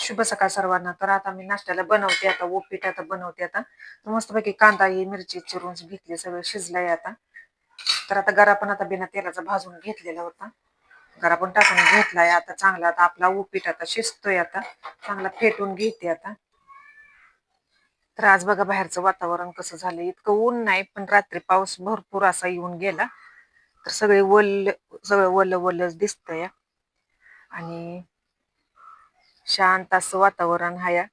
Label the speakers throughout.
Speaker 1: शुभ सकाळ सर्वांना. तर आता मी नाश्त्याला बनवते, आता उपीट आता बनवते. आता तर मस्तपैकी कांदा ही मिरची चिरून घेतली, सगळं शिजलंय आता. तर आता गरा पण आता बिना तेलाचा भाजून घेतलेला होता, गरा पण टाकून घेतलाय आता चांगला. आता आपला उपीट आता शिजतोय, आता चांगला फेटून घेते आता. तर आज बघा बाहेरचं वातावरण कसं झालं, इतकं ऊन नाही पण रात्री पाऊस भरपूर असा येऊन गेला. तर सगळं वल्ल वल्लच दिसतंय आणि शांत असं वातावरण आहे.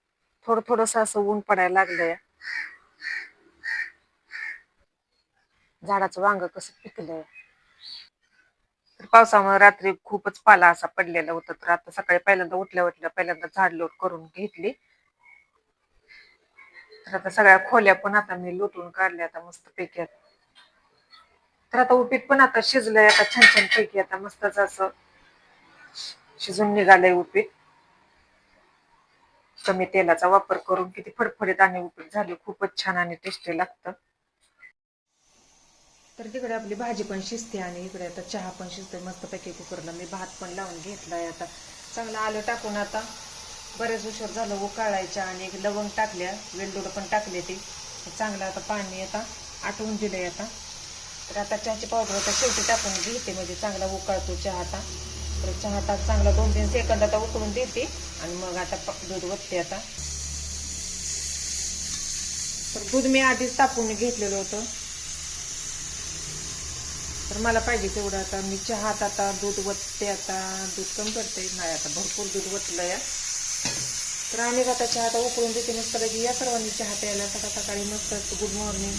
Speaker 1: थोडं थोडस असं ऊन पडायला लागलंय. झाडाचं वांग कसं पिकलंय. तर पावसामुळे रात्री खूपच पाला असा पडलेला होता. तर आता सकाळी पहिल्यांदा उठल्या उठल्या पहिल्यांदा झाड लोट करून घेतली. तर आता सगळ्या खोल्या पण आता मी लुटून काढल्या आता मस्त पैकी. तर आता उपीट पण आता शिजलंय, आता छान छान पैकी आता मस्तच असं शिजून निघालंय उपीट. कमी तेलाचा वापर करून किती फडफडीत आणि उपीट झाले, खूपच छान आणि टेस्टी लागतं. तर तिकडे आपली भाजी पण शिजते आणि इकडे आता चहा पण शिजते मस्तपैकी. कुकरला मी भात पण लावून घेतलाय आता. चांगलं आलं टाकून आता बरेच उशीर झालं उकाळायच्या आणि एक लवंग टाकल्या, वेलदोड पण टाकले ते चांगलं. आता पाणी आता आटवून दिलंय आता. तर आता चहाची पावडर आता शेवटी टाकून घेते, म्हणजे चांगला उकळतो चहा आता. तर चहा आता चांगला 2-3 सेकंद आता उकळून देते आणि मग आता दूध ओतते आता. तर दूध मी आधीच तापवून घेतलेलं होतं. तर मला पाहिजे तेवढं आता मी चहात आता दूध वतते. आता दूध कमी करते नाही, आता भरपूर दूध वतलं या. तर आणि आता चहा आता उकळून देते मस्त पैकी. या सर्वांनी चहा प्यायला सकाळ सकाळी मस्त. Good morning.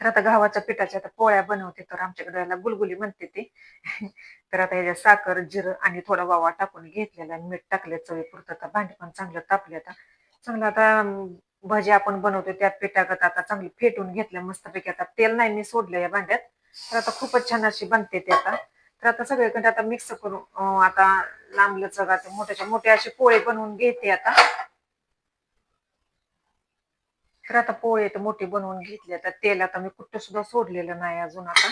Speaker 1: तर आता गव्हाच्या पिठाच्या आता पोळ्या बनवते, तर आमच्याकडे याला गुलगुली म्हणते ते. तर आता याच्यात साखर जिरं आणि थोडा वावा टाकून घेतलेला आणि मीठ टाकले चवीपुरतं. आता भांडी पण चांगलं तापले आता चांगलं. आता भजी आपण बनवतो त्यात पिठागत आता चांगली फेटून घेतलं मस्तपैकी. आता तेल नाही मी सोडलं या भांड्यात. तर आता खूपच छान अशी बनते ते आता. तर आता सगळीकडे आता मिक्स करून आता लांबलच मोठ्याच्या मोठे असे पोळे बनवून घेते आता. तर आता पोळे तर मोठी बनवून घेतली. आता तेल आता मी कुठं सुद्धा सोडलेलं नाही अजून आता.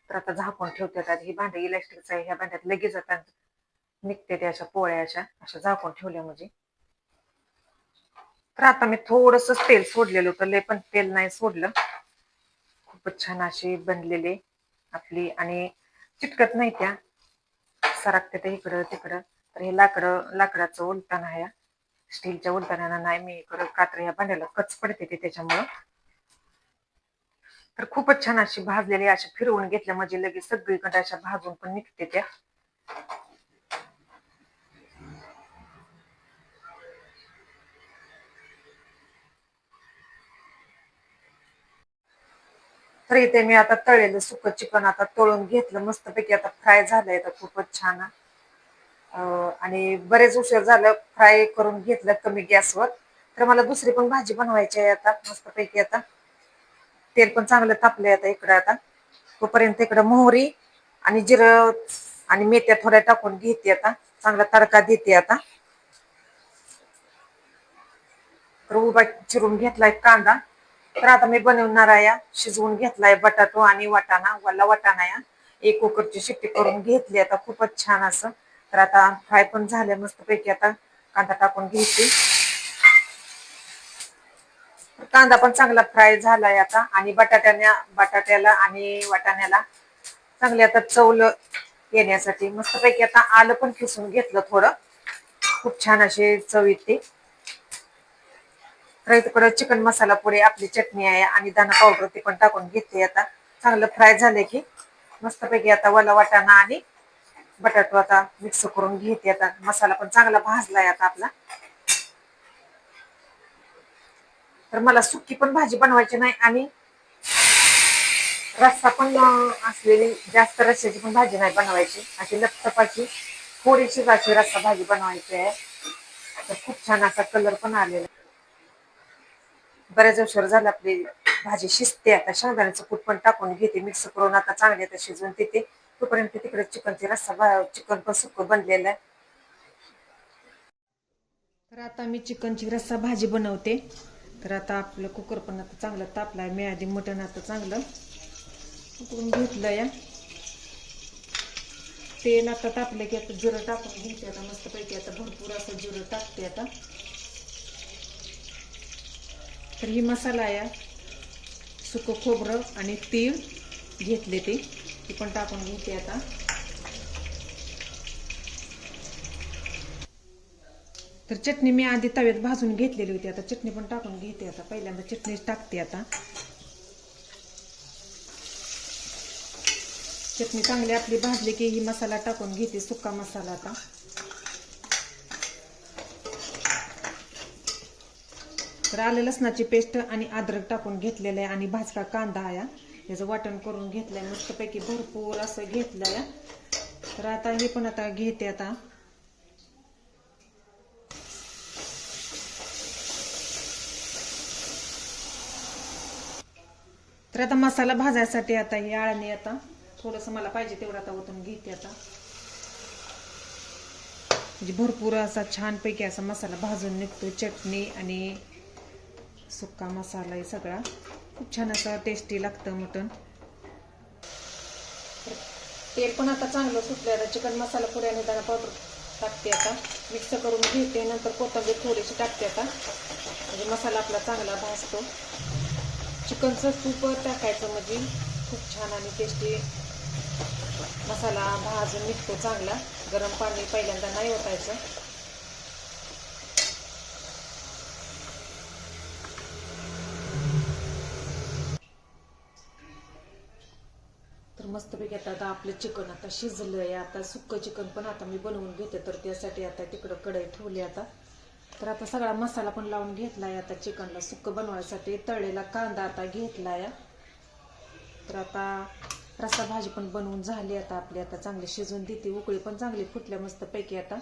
Speaker 1: तर आता झाकून ठेवते. आता ही भांडी इलेक्ट्रिकचं आहे, ह्या भांड्यात लगेच आता निघते ते अशा पोळ्या अशा झाकून ठेवल्या म्हणजे. तर आता मी थोडंसं तेल सोडलेलं होतं, लय पण तेल नाही सोडलं. खूपच छान अशी बनलेली आपली आणि चिटकत नाही त्या, सरकते ते इकडं तिकडं. तर हे लाकडाचं उलटाणं आहे, स्टीलच्या उलटाण्यानं नाही मी करत, कात्र या भांड्याला कच पडते ते त्याच्यामुळं. तर खूपच छान अशी भाजलेली अशा फिरवून घेतल्या म्हणजे लगेच सगळीकडे अशा भाजून पण निघते त्या. तर इथे मी आता तळलेलं सुकं चिकन आता तळून घेतलं मस्तपैकी. आता फ्राय झालंय तर खूपच छान. आणि बरेच उशीर झालं फ्राय करून घेतलं कमी गॅसवर. तर मला दुसरी पण भाजी बनवायची आहे आता मस्तपैकी. आता तेल पण चांगलं तापलंय आता इकडं. आता तोपर्यंत इकडं मोहरी आणि जिरं आणि मेथ्या थोड्या टाकून घेते आता, चांगला तडका देते आता. तर उभा चिरून घेतलाय कांदा. तर आता मी बनवणार आहे, शिजवून घेतलाय बटाटो आणि वाटाणा, वल्ला वाटाणा या. एक कुकरची शिट्टी करून घेतली आता खूपच छान असं. तर आता फ्राय पण झाले मस्तपैकी. आता कांदा टाकून घ्यायची. कांदा पण चांगला फ्राय झालाय आता आणि बटाट्याला आणि वाटाण्याला चांगले आता चवलं येण्यासाठी मस्तपैकी आता आलं पण खिसून घेतलं थोडं, खूप छान अशी चव येते. तर इकडे चिकन मसाला पुढे आपली चटणी आहे आणि धना पावडर ती पण टाकून घेते आता. चांगलं फ्राय झाले की मस्तपैकी आता वला वाटाणा आणि बटाटो आता मिक्स करून घेते. आता मसाला पण चांगला भाजलाय आता आपला. तर मला सुकी पण भाजी बनवायची नाही आणि रस्सा पण असलेली जास्त रस्स्याची पण भाजी नाही बनवायची, अशी लपटपाची थोडीशी अशी रस्सा भाजी बनवायची आहे. तर खूप छान असा कलर पण आलेला. बऱ्याच उशीर झाला आपली भाजी शिजते. आता शेंगदाण्याचं कूट पण टाकून घेते मिक्स करून आता चांगले आता शिजवून देते. तोपर्यंत तिकडे चिकन पण सुकं बनलेलं आहे. तर आता मी चिकनची रस्सा भाजी बनवते. तर आता आपलं कुकर पण आता चांगलं तापलाय. मी आधी मटण आता चांगलं उकळून घेतलं या. तेल आता तापलं की आता जिरं टाकून घ्यायचे आता मस्तपैकी. आता भरपूर भरपूर असं जिरं टाकते आता. तर ही मसाला आहे, सुकं खोबरं आणि तीळ घेतले ते पण टाकून घेते आता. तर चटणी मी आधी तव्यात भाजून घेतलेली होती, आता चटणी पण टाकून घेते आता. पहिल्यांदा चटणीच टाकते आता. चटणी चांगली आपली भाजली की ही मसाला टाकून घेते, सुका मसाला आता. तर आलं लसणाची पेस्ट आणि अद्रक टाकून घेतलेलं आहे आणि भाजका कांदा आहे, याचं वाटण करून घेतलंय मस्तपैकी भरपूर असं घेतलंय. तर आता हे पण आता घेते आता. तर आता मसाला भाजायसाठी आता ही आळणी आता थोडंसं मला पाहिजे तेवढं आता ओतून घेते आता. म्हणजे भरपूर असा छानपैकी असा मसाला भाजून निघतो. चटणी आणि सुक्का मसाला आहे सगळा, खूप छान असं टेस्टी लागतं मटण. तेल पण आता चांगलं सुटलं. आता चिकन मसाला पुढे आणि दाणा पावडर टाकते आता, मिक्स करून घेते. नंतर कोथिंबीर थोडीशी टाकते आता, म्हणजे मसाला आपला चांगला भाजतो. चिकनचं सूप टाकायचं म्हणजे खूप छान आणि टेस्टी मसाला भाजून निघतो चांगला. गरम पाणी पहिल्यांदा नाही ओतायचं. तर मस्तपैकी आता आपलं चिकन आता शिजलंय. आता सुक्कं चिकन पण आता मी बनवून घेते, तर त्यासाठी आता तिकडं कढई ठेवली आता. तर आता सगळा मसाला पण लावून घेतलाय आता चिकनला सुक्कं बनवायसाठी. तळलेला कांदा आता घेतलाय. तर आता रस्सा भाजी पण बनवून झाली आता आपली. आता चांगली शिजून देते, उकळी पण चांगली फुटल्या मस्तपैकी आता.